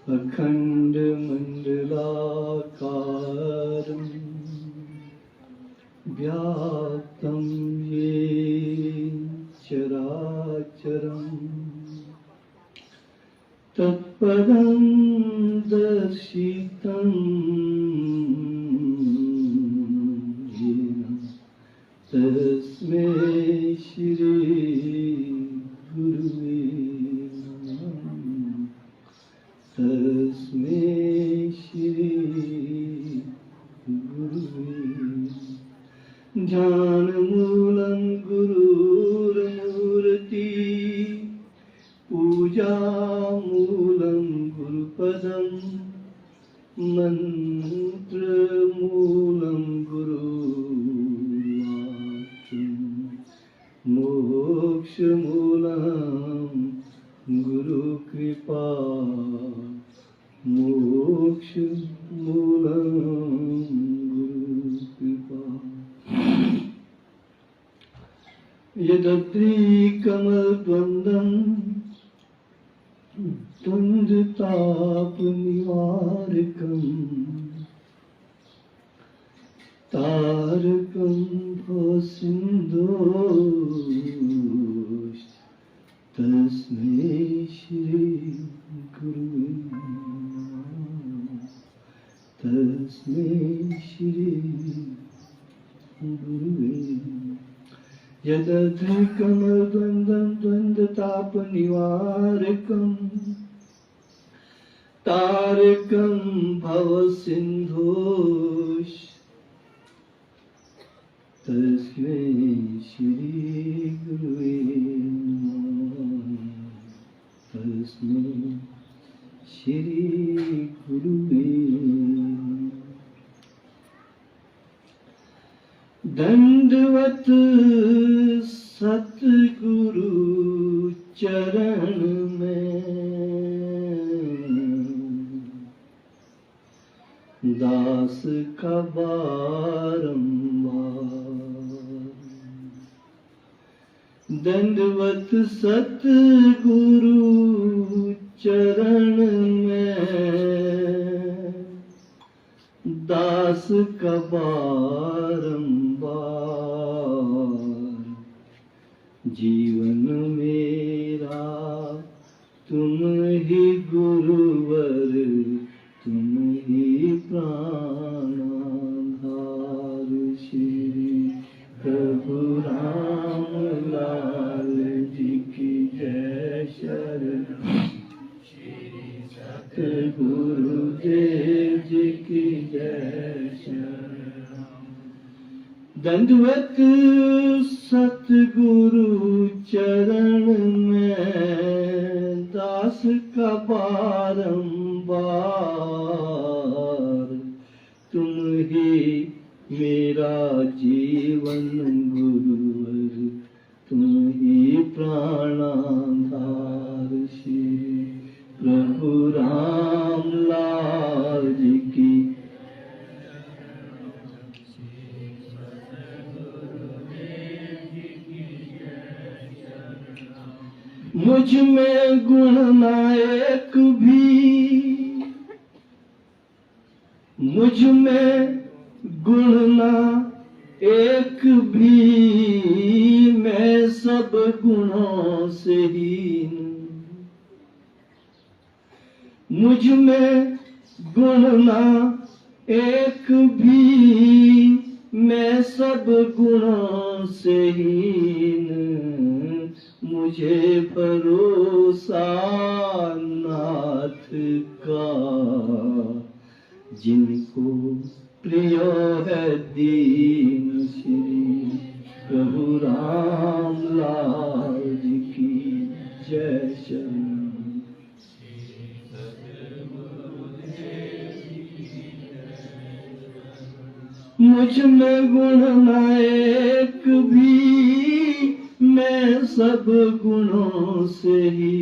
अखण्डमण्डलाकारं व्याप्तं येन चराचरं तत्पदं दर्शितं येन तस्मै श्री गुरुवे नमः। तस्मै श्री गुरुवे ध्यानमूलं गुरुर्मूर्ति पूजामूलं गुरुपदं मन्त्रमूलं गुरुवाक्यं मोक्षमूलं गुरुकृपा मोक्षमूलं गुरुकृपा यदत्रीकमलद्वन्द्वं द्वन्द्वतापनिवारकं तारकं भवसिन्धोश्च तस्मै श्री गुरुवे नमः। तस्मै श्री गुरुवे यदधिकमद्वन्द्वं द्वन्द्वतापनिवारकं तारकं भवसिन्धोश्च तस्मै श्री गुरुवे नमः। तस्मै श्री गुरुवे दंडवत सतगुरु चरण में दास का बारंबार दंडवत सतगुरु चरण में दास का बारंबार जीवन मेरा तुम ही गुरुवर तुम ही प्राणाधार श्री प्रभु राम लाल जी की जय शरण गुरुदेव जी की जय शरण। दंडवत सतगुरु चरण में दास का बारंबार तुम ही मेरा जीवन गुरुवर तुम ही प्राणाधार श्री प्रभु राम लाल जी की मुझ में गुण नायक भी मुझ में गुण ना एक भी मैं सब गुणों से हीन मुझ में गुण ना एक भी मैं सब गुणों से हीन मुझे भरोसा नाथ का जिनको प्रिय है दीन श्री प्रभु राम लाल जी की जय शरण। मुझ में गुण नायक भी मैं सब गुणों से ही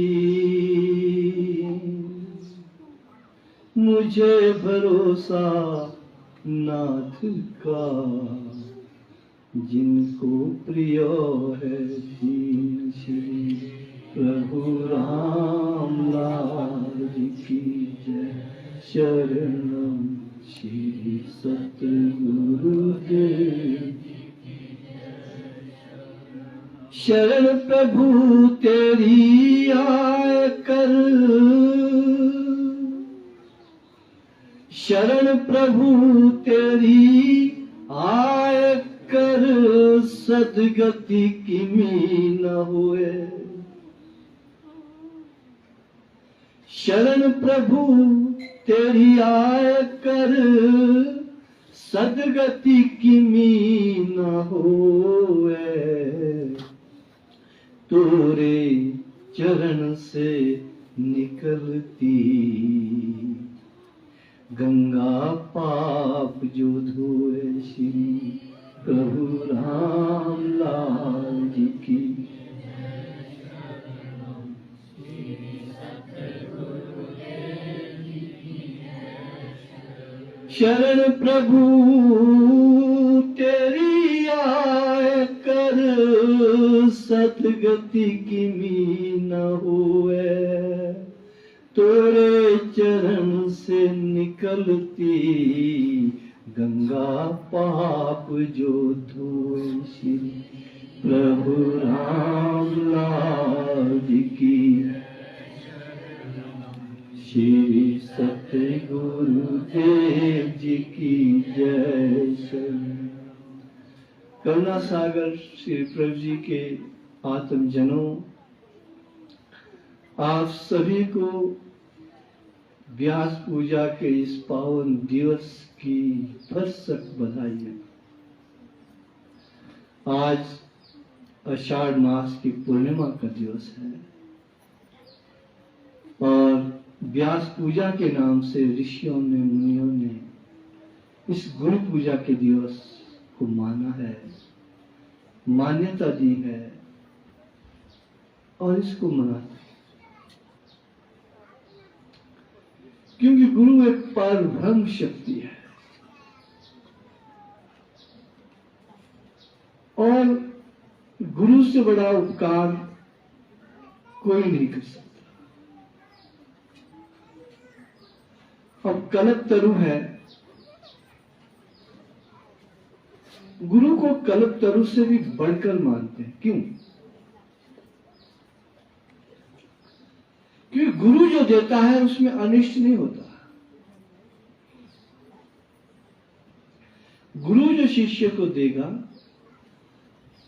मुझे भरोसा नाथ का जिनको प्रिय है दीन श्री प्रभु राम लाल की जय। शरणम श्री सतगुरुदेव। शरण प्रभु तेरी आए कर, शरण प्रभु तेरी आए कर, सदगति किमी न हुए। शरण प्रभु तेरी आए कर, सदगति किमी न होए। तोरे चरण से निकलती गंगा पाप जो धोए। श्री प्रभु राम लाल जी की। शरण प्रभु तेरी आए कर, सदगति किमी न हुए। तोरे चरण से निकलती गंगा पाप जो धोए। श्री प्रभु राम लाल जी की। श्री सतगुरुदेव जी की जय। करुणा सागर श्री प्रभु जी के आत्मजनों, आप सभी को व्यास पूजा के इस पावन दिवस की भरसक बधाई। आज आषाढ़ मास की पूर्णिमा का दिवस है और व्यास पूजा के नाम से ऋषियों ने, मुनियों ने इस गुरु पूजा के दिवस को माना है, मान्यता दी है और इसको मनाते हैं। क्योंकि गुरु एक परब्रह्म शक्ति है और गुरु से बड़ा उपकार कोई नहीं कर सकता। अब कल्पतरु है, गुरु को कल्पतरु से भी बढ़कर मानते हैं। क्यों? क्योंकि गुरु जो देता है उसमें अनिष्ट नहीं होता। गुरु जो शिष्य को देगा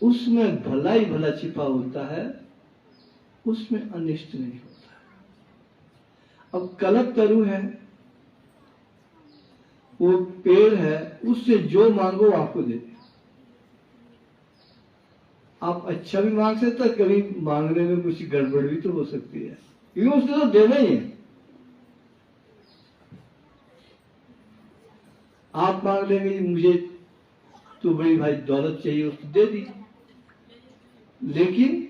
उसमें भला ही भला छिपा होता है, उसमें अनिष्ट नहीं होता। अब कल्पतरु है, वो पेड़ है, उससे जो मांगो आपको दे दे। आप अच्छा भी मांग सकते, कभी मांगने में कुछ गड़बड़ भी तो हो सकती है, क्योंकि उसने तो देना ही है। आप मांग लेंगे मुझे तो बड़ी भाई दौलत चाहिए, उसको दे दी, लेकिन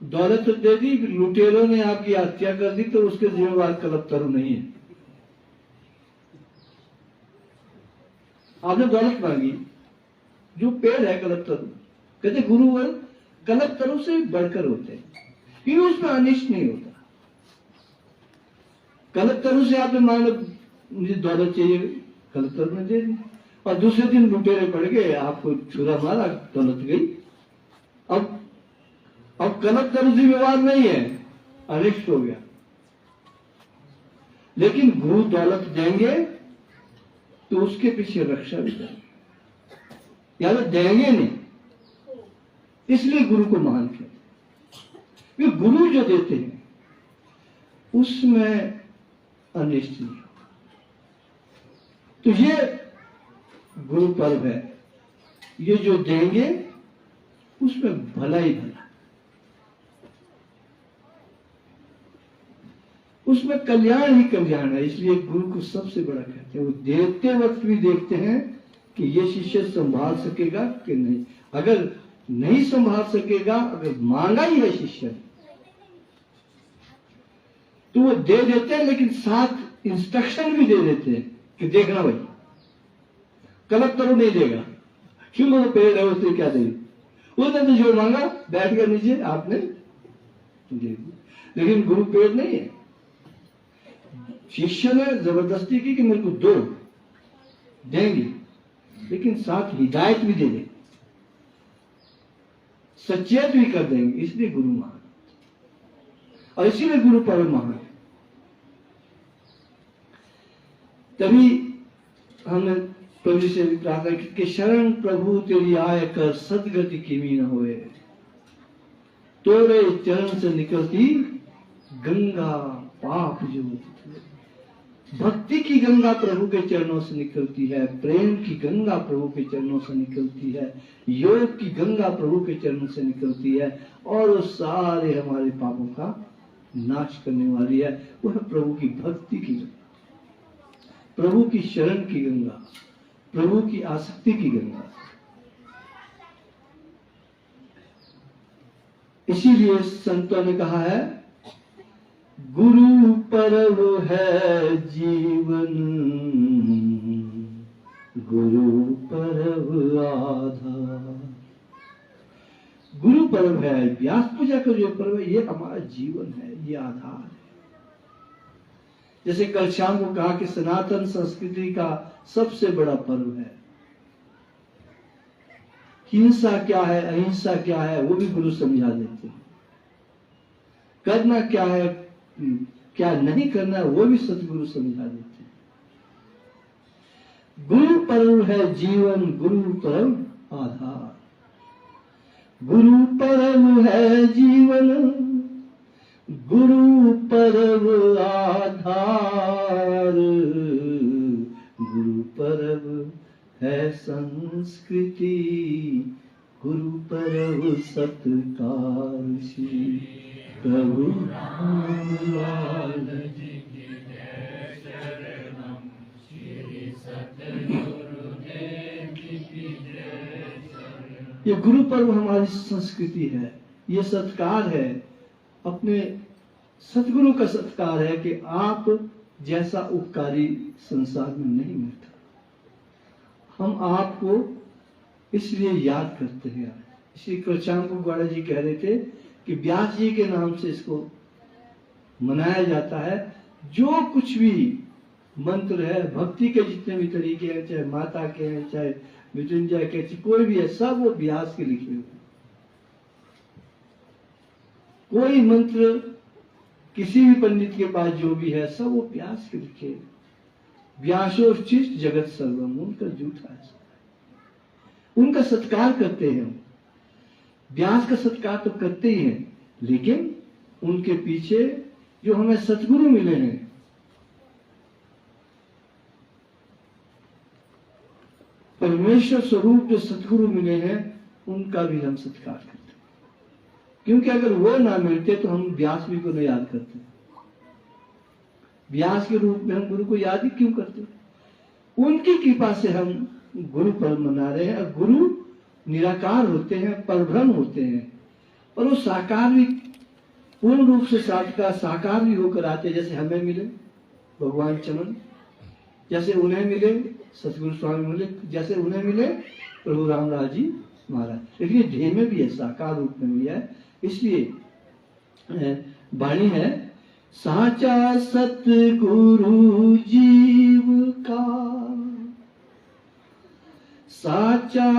दौलत तो दे दी, लुटेरों ने आपकी हत्या कर दी तो उसके जिम्मेवार कल्पतरु नहीं है। आपने दौलत मांगी, जो पेड़ है कल्पतरु, कहते गुरुवर कल्पतरु से बढ़कर होते हैं, क्योंकि उसमें अनिष्ट नहीं होता। कल्पतरु से आपने मांगा मुझे दौलत चाहिए, कल्पतरु ने दे दी, और दूसरे दिन लुटेरे पड़ गए, आपको छुरा मारा, दौलत गई। अब कल्पतरु जिम्मेवार नहीं है, अनिष्ट हो गया। लेकिन गुरु दौलत देंगे तो उसके पीछे रक्षा भी करेंगे, या तो देंगे नहीं, इसलिए गुरु को मान के। गुरु जो देते हैं उसमें अनिष्ट नहीं होगा। तो ये गुरु पर्व है, ये जो देंगे उसमें भला ही भला, उसमें कल्याण ही कल्याण है। इसलिए गुरु को सबसे बड़ा कहते हैं। वो देते वक्त भी देखते हैं कि ये शिष्य संभाल सकेगा कि नहीं। अगर नहीं संभाल सकेगा, अगर मांगा ही है शिष्य तो वो दे देते हैं, लेकिन साथ इंस्ट्रक्शन भी दे देते हैं कि देखना भाई कल्पतरु नहीं देगा, क्यों? वो पेड़ है, उसने क्या देगा? उसने तो जो मांगा बैठ गया नीचे, आपने दे दिया। लेकिन गुरु पेड़ नहीं है, शिष्य ने जबरदस्ती की कि मेरे को दो, देंगे, लेकिन साथ हिदायत भी दे देंगे, सचेत भी कर देंगे। इसलिए गुरु महान, और इसीलिए गुरु पर्व महान है। तभी हमने प्रभु से भी प्रार्थना की कि शरण प्रभु तेरी आय कर सदगति किमी न होए, तोरे चरण से निकलती गंगा पाप जो। भक्ति की गंगा प्रभु के चरणों से निकलती है, प्रेम की गंगा प्रभु के चरणों से निकलती है, योग की गंगा प्रभु के चरणों से निकलती है, और वो सारे हमारे पापों का नाश करने वाली है। वह प्रभु की भक्ति की गंगा, प्रभु की शरण की गंगा, प्रभु की आसक्ति की गंगा। इसीलिए संतों ने कहा है, गुरु पर्व है जीवन, गुरु पर्व आधार। गुरु पर्व है, व्यास पूजा का जो पर्व है, ये हमारा जीवन है, ये आधार है। जैसे कल शाम को कहा कि सनातन संस्कृति का सबसे बड़ा पर्व है। हिंसा क्या है, अहिंसा क्या है, वो भी गुरु समझा देते हैं। करना क्या है, क्या नहीं करना, वो भी सतगुरु समझा देते हैं। गुरु पर्व है जीवन, गुरु पर्व आधार। गुरु पर्व है जीवन, गुरु पर्व आधार। गुरु पर्व है संस्कृति, गुरु पर्व सत्कार। श्री प्रभु रामलाल जी की जय, शरणम श्री सतगुरुदेव जी की जय, शरणम। ये गुरु पर्व हमारी संस्कृति है, ये सत्कार है, अपने सतगुरु का सत्कार है कि आप जैसा उपकारी संसार में नहीं मिलता। हम आपको इसलिए याद करते हैं। इसलिए कृष्ण को गौड़ा जी कह रहे थे कि व्यास जी के नाम से इसको मनाया जाता है। जो कुछ भी मंत्र है, भक्ति के जितने भी तरीके हैं, चाहे माता के हैं, चाहे मृत्युंजय के, कोई भी है, सब वो व्यास के लिखे हुए। कोई मंत्र किसी भी पंडित के पास जो भी है, सब वो व्यास के लिखे। व्यासोचिष्ट जगत सर्वम, उनका जूठा है, उनका सत्कार करते हैं। व्यास का सत्कार तो करते ही हैं, लेकिन उनके पीछे जो हमें सतगुरु मिले हैं, परमेश्वर स्वरूप जो सतगुरु मिले हैं, उनका भी हम सत्कार करते हैं। क्योंकि अगर वो ना मिलते तो हम व्यास भी को नहीं याद करते। व्यास के रूप में हम गुरु को याद ही क्यों करते? उनकी कृपा से हम गुरु पर्व मना रहे हैं। गुरु निराकार होते हैं, परब्रह्म होते हैं, और वो साकार भी, पूर्ण रूप से साकार भी होकर आते। जैसे हमें मिले भगवान चमन, जैसे उन्हें मिले सतगुरु स्वामी मिले, जैसे उन्हें मिले प्रभु रामलाल जी महाराज। लेकिन ये ध्येय में भी है, साकार रूप में भी है। इसलिए वाणी है, साचा सतगुरु जीव का, साचा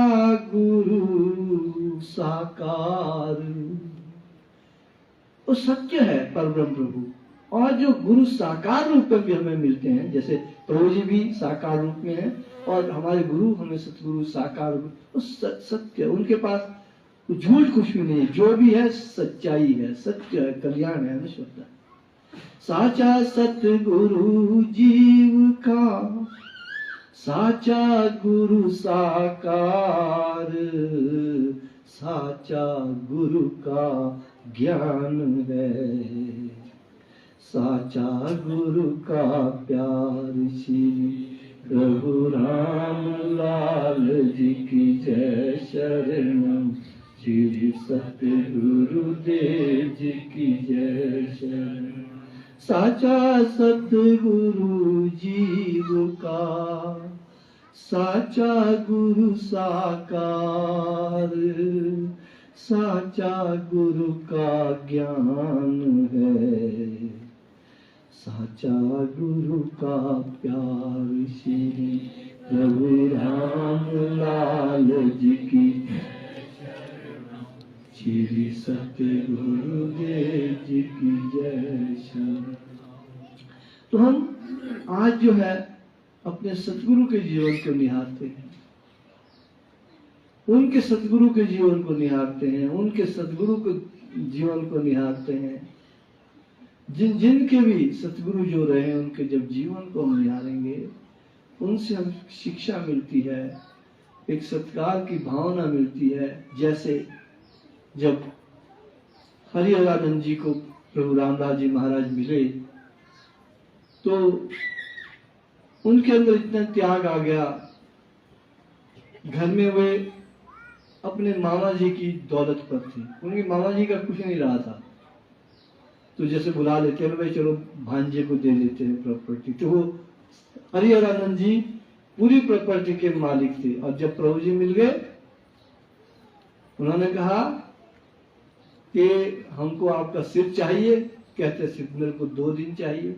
गुरु साकार। वो सत्य है परब्रह्म प्रभु। और जो गुरु साकार रूप में भी हमें मिलते हैं, जैसे प्रभु जी भी साकार रूप में है, और हमारे गुरु हमें सतगुरु साकार रूप, वो सत्य, उनके पास झूठ कुछ भी नहीं है। जो भी है सच्चाई है, सत्य है, कल्याण है, नश्वरता। साचा सतगुरु जीव का, साचा गुरु साकार। साचा गुरु का ज्ञान है, साचा गुरु का प्यार। श्री प्रभु रामलाल जी की जय, शरणम श्री सतगुरुदेव जी की जय, शरणम। साचा सतगुरु जीव का, साचा गुरु साकार। साचा गुरु का ज्ञान है, साचा गुरु का प्यार श्री प्रभु राम लाल जी की, श्री सत्य गुरुदेव जी की जय। तो हम आज जो है अपने सतगुरु के जीवन को निहारते हैं, उनके सतगुरु के जीवन को निहारते हैं, उनके सतगुरु के जीवन को निहारते हैं। जिनके भी सतगुरु जो रहे उनके जब जीवन को हम निहारेंगे, उनसे हम शिक्षा मिलती है, एक सत्कार की भावना मिलती है। जैसे जब हरिहरानंद जी को प्रभु रामदास जी महाराज मिले तो उनके अंदर इतना त्याग आ गया। घर में वे अपने मामा जी की दौलत पर थे, उनके मामा जी का कुछ नहीं रहा था, तो जैसे बुला लेते हैं भाई चलो भांजे को दे देते हैं प्रॉपर्टी। तो वो हरिहरानंद जी पूरी प्रॉपर्टी के मालिक थे। और जब प्रभु जी मिल गए, उन्होंने कहा कि हमको आपका सिर चाहिए। कहते सिर्फ मेरे को 2 दिन चाहिए।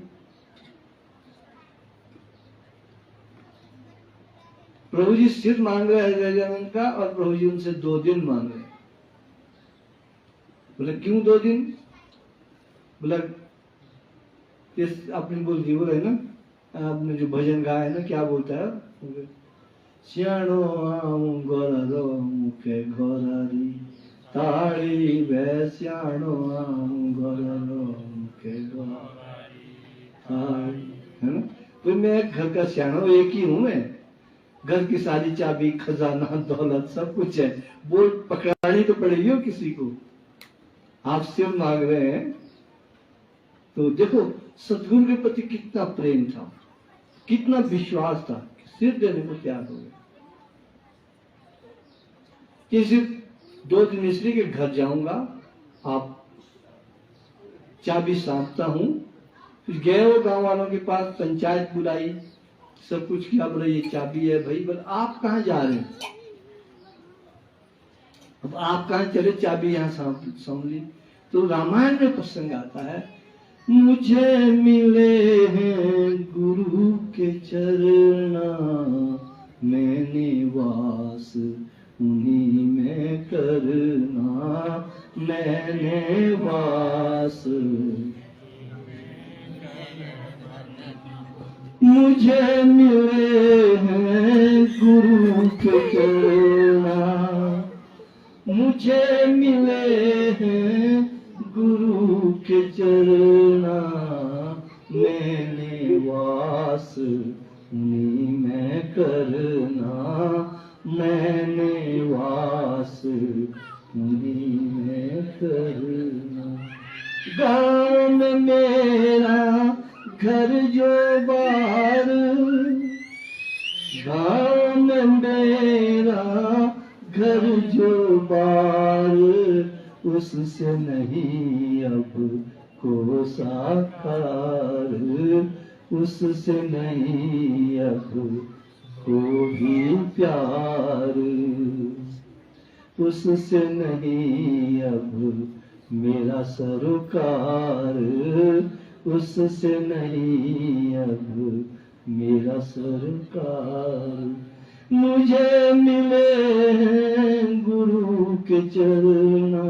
प्रभु जी सिर मांग रहे हैं हरिहरानंद का, और प्रभु जी उनसे 2 दिन मांग रहे हैं। बोले क्यों 2 दिन? बोला अपनी बोलती वो है ना, आपने जो भजन गाया है ना, क्या बोलता है, सियाणो आऊं गोरा मुखे गोरारी ताड़ी वे, सियाणो आऊं गोरा मुखे गोरारी ताड़ी, है ना। तो मैं घर का सियाणो एक ही हूं, मैं घर की सारी चाबी खजाना दौलत सब कुछ है, बोल पकड़ानी तो पड़ेगी हो किसी को। आप सिर मांग रहे हैं, तो देखो सतगुरु के प्रति कितना प्रेम था, कितना विश्वास था, सिर देने को तैयार हो गए। कि सिर्फ 2 दिन इसलिए के घर जाऊंगा, आप चाबी सौंपता हूं। फिर गए वो गांव वालों के पास, पंचायत बुलाई, सब कुछ किया। बोला ये चाबी है भाई। बोला आप कहाँ जा रहे हैं? अब आप कहाँ चले, चाबी यहाँ सौंप ली। तो रामायण में प्रसंग आता है, मुझे मिले हैं गुरु के चरना, मैंने वास उन्हीं में करना, मैंने वास। मुझे मिले हैं गुरु के चरना, मुझे मिले हैं गुरु के चरना, मैंने वास उन्हीं में करना, मैंने वास उन्हीं में करना। गाँव में मेरा घर जो बार, गाँव में मेरा घर जो बार, उससे नहीं अब को साकार, उससे नहीं अब को भी प्यार, उससे नहीं अब मेरा सरोकार, उससे नहीं अब मेरा सरकार। मुझे मिले हैं गुरु के चरना,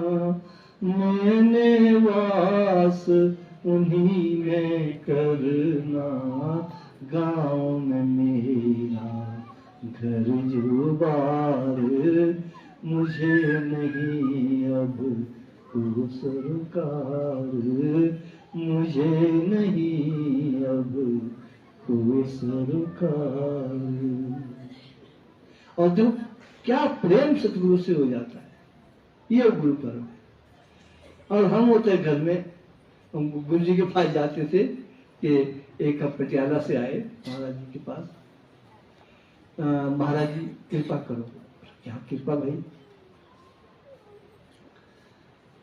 मैंने वास उन्हीं में करना, गाँव में मेरा घर जो बार, मुझे नहीं अब को सरकार, मुझे नहीं अब को सरकार। और जो क्या प्रेम सतगुरु से हो जाता है, ये गुरु पर्व है। और हम होते घर में, हम गुरु जी के पास जाते थे कि एक पटियाला से आए महाराज जी के पास, महाराज जी कृपा करो। क्या कृपा भाई?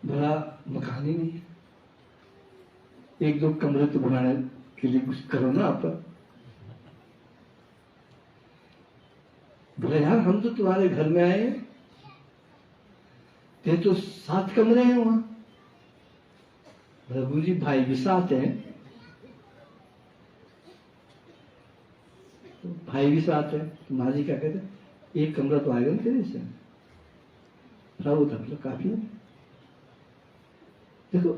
बड़ा मकान ही नहीं है, 1-2 कमरे तो बनाने के लिए कुछ करो ना आप। बोले यार हम तो तुम्हारे घर में आए, ते तो 7 कमरे हैं वहां। प्रभु जी भाई भी साथ हैं, भाई भी साथ है, तो माँ जी क्या कहते, एक कमरा तो आएगा ना तेरे से, प्रभु मतलब काफी है। देखो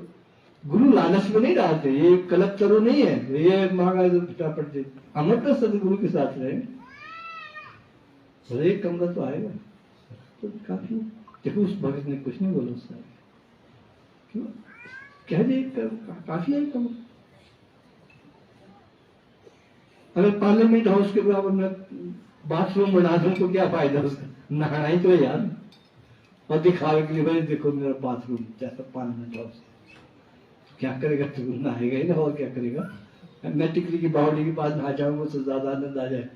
गुरु लालच में नहीं डालते, ये कलकतरू नहीं है, ये मांगा तो फटाफट दे। अमर तो सदगुरु के साथ रहे, एक कमरा तो आएगा तो काफी। देखो उस भगत ने कुछ नहीं बोला उससे, क्यों कह दे काफी है कमरा। अगर पार्लियामेंट हाउस के बराबर में बाथरूम बना दूं तो क्या फायदा उसका, नहाना ही तो है यार, और दिखावे के लिए भाई देखो मेरा बाथरूम जैसा पार्लियामेंट हाउस। क्या करेगा तू, नहाएगा ही ना, और क्या करेगा। मैं टिकरी की बावड़ी के पास नहा जाऊंगा उससे ज्यादा आनंद आ जाए।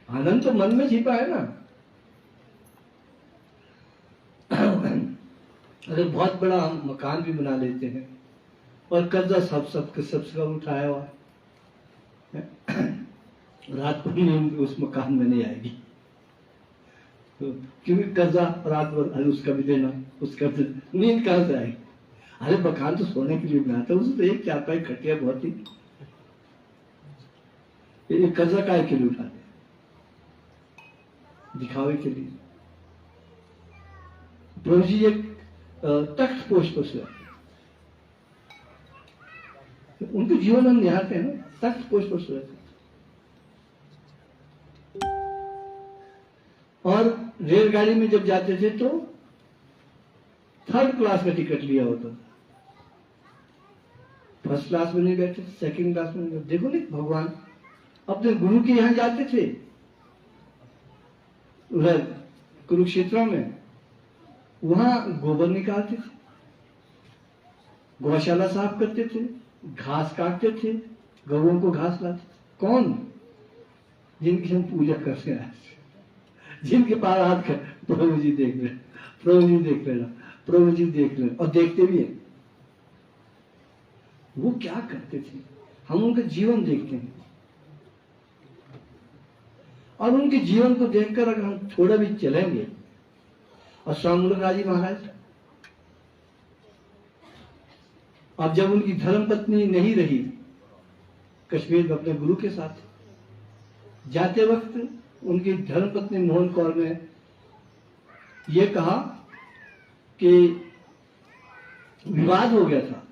आनंद तो मन में छिपा है ना। अगर बहुत बड़ा हम मकान भी बना लेते हैं और कर्जा सबका उठाया हुआ, रात को नींद उस मकान में नहीं आएगी, तो क्योंकि कर्जा रात भर उसका भी देना, उसका भी नींद कहां से आएगी। अरे मकान तो सोने के लिए बनाता है, उसमें तो एक चारपाई खटिया बहुत ही, कर्जा काय के लिए उठाते, दिखावे के लिए। प्रभु जी एक तख्त पोष पर सोए, उनके जीवन हम निहारते हैं ना, तख्त पोष पर सोए थे। और रेलगाड़ी में जब जाते थे तो 3rd क्लास का टिकट लिया होता, फर्स्ट क्लास में नहीं बैठे, सेकंड क्लास में नहीं। देखो नहीं, भगवान अपने गुरु के यहां जाते थे, उधर कुरुक्षेत्र में, वहां गोबर निकालते थे, गौशाला साफ करते थे, घास काटते थे, गौओं को घास लाते थे। कौन? जिनकी हम पूजा करते हैं, जिनके पास हाथ कर, प्रभु जी देख रहे, प्रभु जी देख लेना, प्रभु जी देख लेना, और देखते भी हैं। वो क्या करते थे, हम उनका जीवन देखते हैं, और उनके जीवन को देखकर अगर हम थोड़ा भी चलेंगे। और स्वामी मुलकराज जी महाराज, अब जब उनकी धर्मपत्नी नहीं रही कश्मीर में अपने गुरु के साथ, जाते वक्त उनकी धर्मपत्नी मोहन कौर ने यह कहा कि विवाद हो गया था,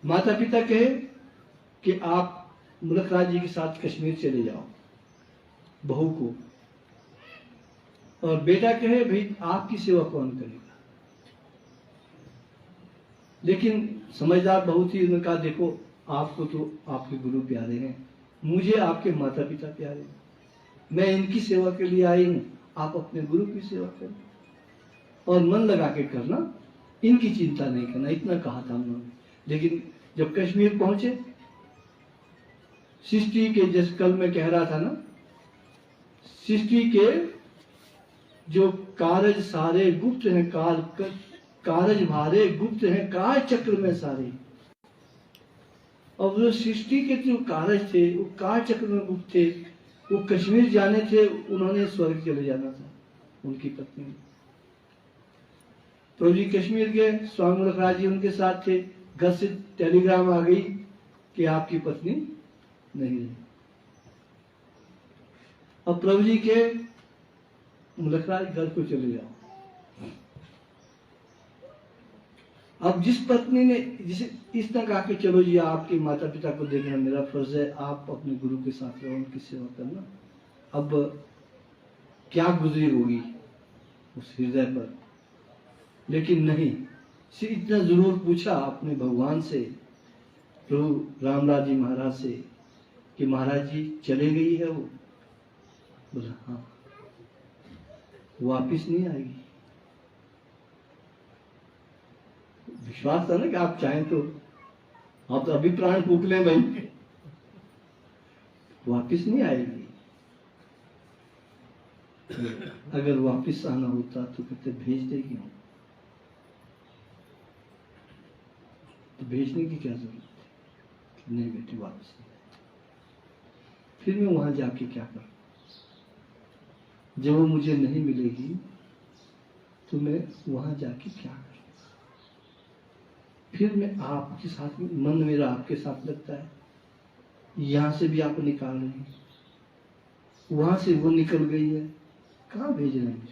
माता पिता कहे कि आप मुलकराज जी के साथ कश्मीर चले जाओ बहू को, और बेटा कहे भाई आपकी सेवा कौन करेगा। लेकिन समझदार बहू थी, उन्होंने कहा देखो आपको तो आपके गुरु प्यारे हैं, मुझे आपके माता पिता प्यारे हैं, मैं इनकी सेवा के लिए आई हूं, आप अपने गुरु की सेवा करें और मन लगा के करना, इनकी चिंता नहीं करना, इतना कहा था उन्होंने। लेकिन जब कश्मीर पहुंचे, सृष्टि के, जिस कल में कह रहा था ना, सृष्टि के जो कारज सारे गुप्त हैं, कारज भारे गुप्त हैं काल चक्र में सारे। और जो सृष्टि के जो कारज थे वो काल चक्र में गुप्त थे, वो कश्मीर जाने थे, उन्होंने स्वर्ग चले जाना था उनकी पत्नी। प्रभु जी कश्मीर गए, स्वामी मुलकराज जी उनके साथ थे, घर से टेलीग्राम आ गई कि आपकी पत्नी नहीं रही। अब प्रभु जी के मुलकराज घर को चले जाओ। अब जिस पत्नी ने जिसे इस तरह कहा कि चलो जी आपके माता पिता को देखना मेरा फर्ज है, आप अपने गुरु के साथ रहो, उनकी सेवा करना, अब क्या गुजरी होगी उस हृदय पर। लेकिन नहीं, सिर्फ इतना जरूर पूछा अपने भगवान से, प्रभु रामलाल जी महाराज से, कि महाराज जी चले गई है वो? बोला हाँ, वापिस नहीं आएगी। विश्वास था ना कि आप चाहें तो आप तो अभी प्राण फूक लें भाई, वापिस नहीं आएगी। अगर वापिस आना होता तो कहते भेज देगी हम, तो भेजने की क्या जरूरत है? नहीं बेटी वापिस नहीं। फिर मैं वहां जाके क्या करूं? जब वो मुझे नहीं मिलेगी तो मैं वहां जाके क्या करूं? फिर मैं आपके साथ में, मन मेरा आपके साथ लगता है, यहां से भी आपको निकाल रहे हैं, वहां से वो निकल गई है, कहां भेज रहे हैं?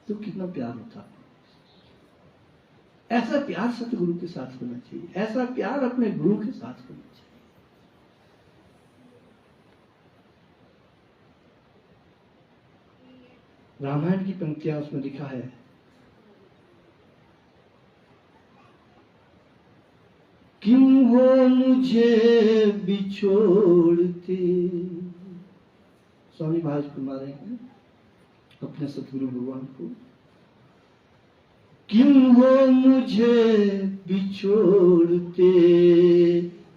तो कितना प्यार होता है। ऐसा प्यार सतगुरु के साथ होना चाहिए, ऐसा प्यार अपने गुरु के साथ होना चाहिए। रामायण की पंक्तियां उसमें लिखा है, क्यों हो मुझे बिछोड़ते, स्वामी महाराज फरमा रहे हैं अपने सतगुरु भगवान को, क्यों हो मुझे बिछोड़ते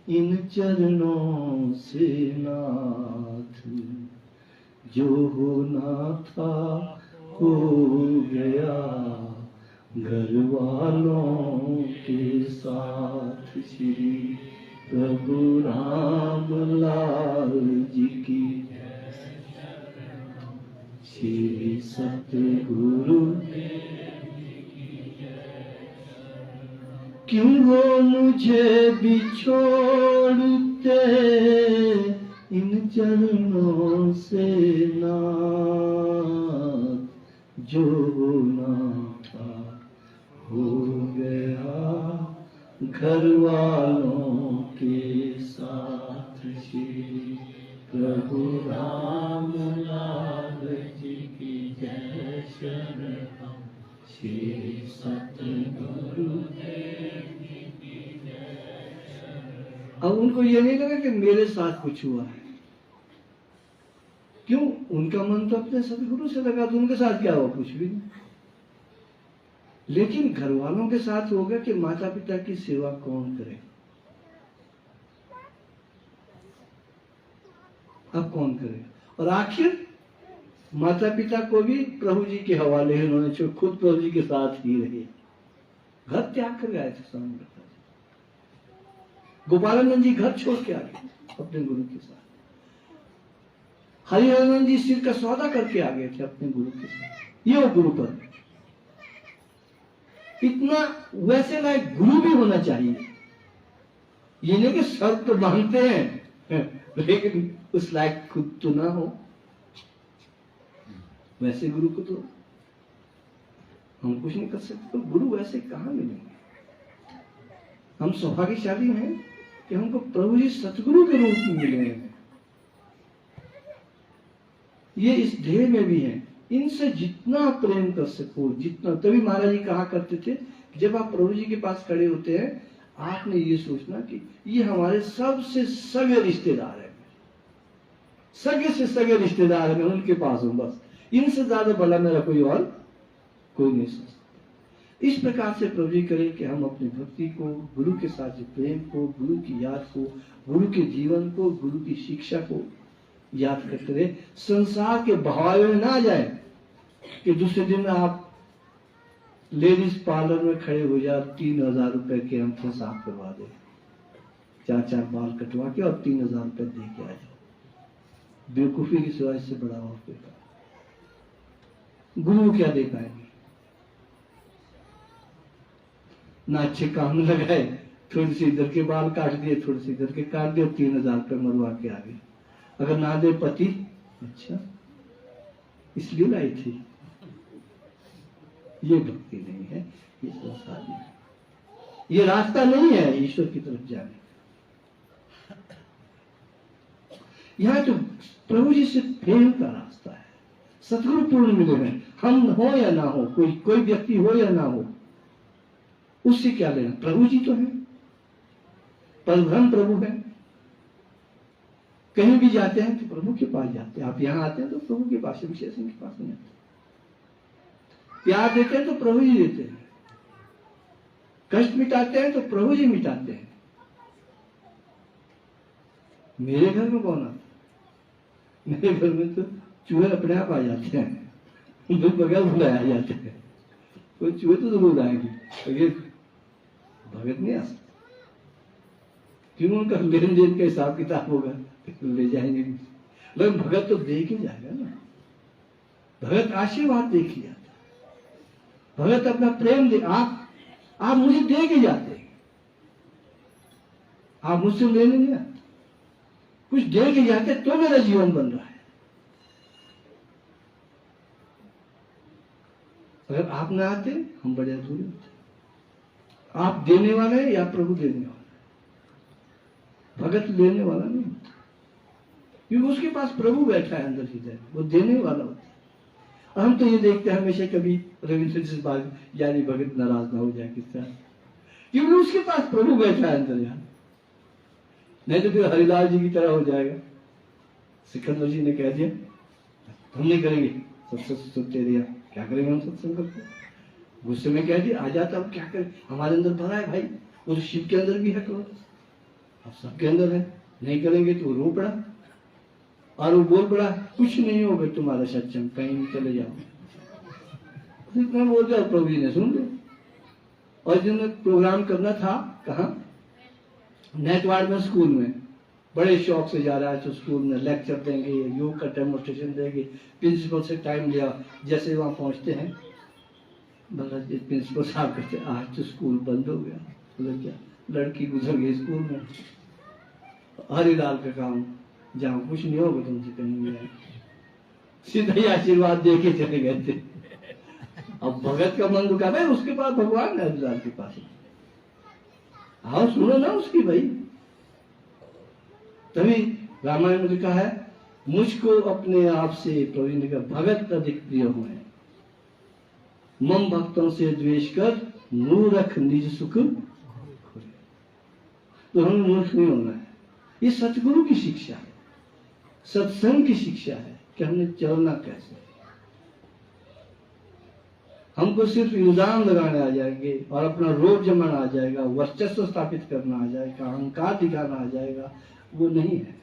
इन चरणों से नाथ, जो होना था हो गया घर वालों के साथ। श्री प्रभु राम लाल जी की, श्री सतगुरु, क्यों हो मुझे बिछोड़ते इन चरणों से नाथ, जो होना था हो गया घर वालों के साथ। श्री प्रभु राम लाल जी की जय, शरण श्री सतगुरु देव की जय। अब उनको ये नहीं लगा कि मेरे साथ कुछ हुआ है, क्यों? उनका मन तो अपने सतगुरु से लगा, तो उनके साथ क्या हुआ? कुछ भी नहीं। लेकिन घर वालों के साथ होगा कि माता पिता की सेवा कौन करे? अब कौन करे? और आखिर माता पिता को भी प्रभु जी के हवाले है, उन्होंने जो खुद प्रभु जी के साथ ही रहे, घर त्याग कर गए थे। स्वामी गोपालानंद जी घर छोड़ के आ गए अपने गुरु के साथ, हरिहरानंद जी सिर का सौदा करके आ गए थे अपने गुरु के साथ। ये वो गुरु पर इतना वैसे लायक गुरु भी होना चाहिए। ये नहीं कि सब तो मानते हैं लेकिन उस लायक खुद तो ना हो। वैसे गुरु को तो हम कुछ नहीं कर सकते, तो गुरु वैसे कहां मिलेंगे? हम सौभाग्यशाली हैं कि हमको प्रभु जी सतगुरु के रूप में मिले हैं। ये इस देह में भी है, इनसे जितना प्रेम कर सको, जितना। तभी महाराज जी कहा करते थे, जब आप प्रभु जी के पास खड़े होते हैं, आपने ये सोचना कि ये हमारे सबसे सगे रिश्तेदार है, सगे से सगे रिश्तेदार है, मैं उनके पास हूं, बस इनसे ज्यादा भला मेरा कोई और कोई नहीं सोच सकता। इस प्रकार से प्रभु जी करें कि हम अपनी भक्ति को, गुरु के साथ प्रेम को, गुरु की याद को, गुरु के जीवन को, गुरु की शिक्षा को याद करते रहे। संसार के बहाव में ना जाए कि दूसरे दिन आप लेडीज पार्लर में खड़े हो जाए, 3000 रुपए के अंतर साफ करवा दे, 4 बाल कटवा के और 3000 रुपए दे के आ जाओ। बेवकूफी की सिवा इससे बड़ा और कोई काम। गुरु क्या दे पाएंगे? ना अच्छे काम लगाए, थोड़ी सी इधर के बाल काट दिए, थोड़ी सी इधर के काट दिए, 3000 रुपए मरवा के आ गए। अगर ना दे पति, अच्छा इसलिए लाई थी। ये भक्ति नहीं है, ये संसार है, ये रास्ता नहीं है ईश्वर की तरफ जाने। यह तो प्रभु जी से प्रेम का रास्ता है। सतगुरु पूर्ण मिले हैं, हम हो या ना हो, कोई व्यक्ति हो या ना हो, उससे क्या लेना? प्रभु जी तो है, परब्रह्म प्रभु है। कहीं भी जाते हैं तो प्रभु के पास जाते हैं। आप यहां आते हैं तो प्रभु के पास, विशेष के पास नहीं आते। प्यार देते हैं तो प्रभु जी देते हैं, कष्ट मिटाते हैं तो प्रभु जी मिटाते हैं। मेरे घर में कौन आता? मेरे घर में तो चूहे अपने आप आ जाते हैं, उनको बगैर बुलाया जाते हैं। कोई चूहे तो जरूर आएंगे, भगत नहीं आ सकते। क्यों? उनका लेन देन का हिसाब किताब होगा, ले जाएंगे। लेकिन भगत तो दे के जाएगा ना, भगत आशीर्वाद दे के जाता, भगत अपना प्रेम दे। आप मुझे दे के जाते हैं, आप मुझसे लेने नहीं आते। कुछ दे के जाते तो मेरा जीवन बन रहा है। अगर आप ना आते हम बड़े अधूरे होते। आप देने वाले हैं या प्रभु देने वाला? भगत लेने वाला नहीं होता, क्योंकि उसके पास प्रभु बैठा है अंदर हृदय, वो देने वाला होता है। और हम तो ये देखते हैं हमेशा, कभी रविंद्र से बात यानी भगत नाराज ना हो जाए किससे, क्योंकि उसके पास प्रभु बैठा है अंदर यार, नहीं तो फिर हरिलाल जी की तरह हो जाएगा। सिकंदर जी ने कह दिया हम नहीं करेंगे सत्संग, सुनते रहिए, क्या करेंगे हम सत्संग करते, गुस्से में कह दिया आ जाता, अब क्या करें, हमारे अंदर भरा है भाई, वो तो शिव के अंदर भी है, क्रोध अब सबके अंदर है, नहीं करेंगे तो वो रो पड़ा और वो बोल पड़ा कुछ नहीं होगा तुम्हारा सत्संग, कहीं भी चले जाओ। इतना बोल दिया, प्रभु जी ने सुन लिया। और जिन्होंने प्रोग्राम करना था कहाँ, नेटवार्ड में, स्कूल में, बड़े शौक से जा रहा है तो स्कूल में लेक्चर देंगे, योग का डेमोन्स्ट्रेशन देंगे। प्रिंसिपल से टाइम लिया, जैसे वहां पहुंचते हैं प्रिंसिपल साहब कहते आज तो स्कूल बंद हो गया। बोले क्या, लड़की गुजर गई स्कूल में, हरिलाल का काम, जाओ कुछ नहीं होगा तुमसे, कहीं नहीं जाए, सीधा ही आशीर्वाद दे के चले गए थे। अब भगत का मन दुखा, भाई उसके पास भगवान है, हरिलाल के पास, आओ सुनो ना उसकी भाई। तभी रामायण में लिखा है मुझको अपने आप से, प्रभु ने कहा भगत अधिक प्रिय हुए, मम भक्तों से द्वेष कर मूर्ख निज सुख। तो हमें मूर्ख नहीं होना है, ये सतगुरु की शिक्षा है, सत्संग की शिक्षा है कि हमने चलना कैसे। हमको सिर्फ इल्जाम लगाने आ जाएंगे और अपना रोब जमाना आ जाएगा, वर्चस्व स्थापित करना आ जाएगा, अहंकार दिखाना आ जाएगा, वो नहीं है।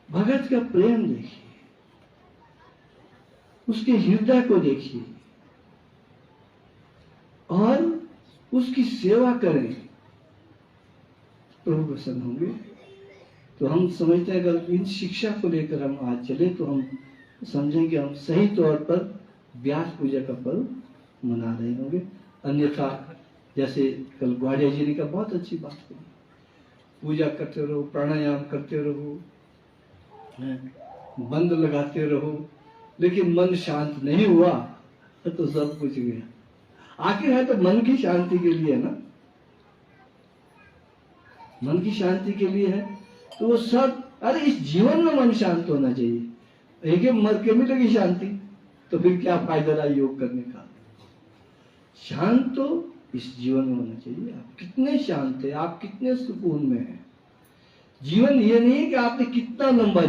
भगत का प्रेम देखिए, उसके हृदय को देखिए और उसकी सेवा करें, प्रभु प्रसन्न होंगे। तो हम समझते हैं अगर इन शिक्षा को लेकर हम आज चले तो हम समझेंगे हम सही तौर पर व्यास पूजा का पर्व मना रहे होंगे। अन्यथा जैसे कल ग्वाड़िया जी ने कहा, बहुत अच्छी बात कही, पूजा करते रहो, प्राणायाम करते रहो, बंद लगाते रहो, लेकिन मन शांत नहीं हुआ तो सब कुछ गया। आखिर है तो मन की शांति के लिए ना, मन की शांति के लिए है तो वो सब, अरे इस जीवन में मन शांत होना चाहिए। एक मर के मिलेगी शांति तो फिर क्या फायदा रहा योग करने का। शांत तो इस जीवन में होना चाहिए। आप कितने शांत है, आप कितने सुकून में हैं। जीवन ये नहीं है कि आपने कितना लंबा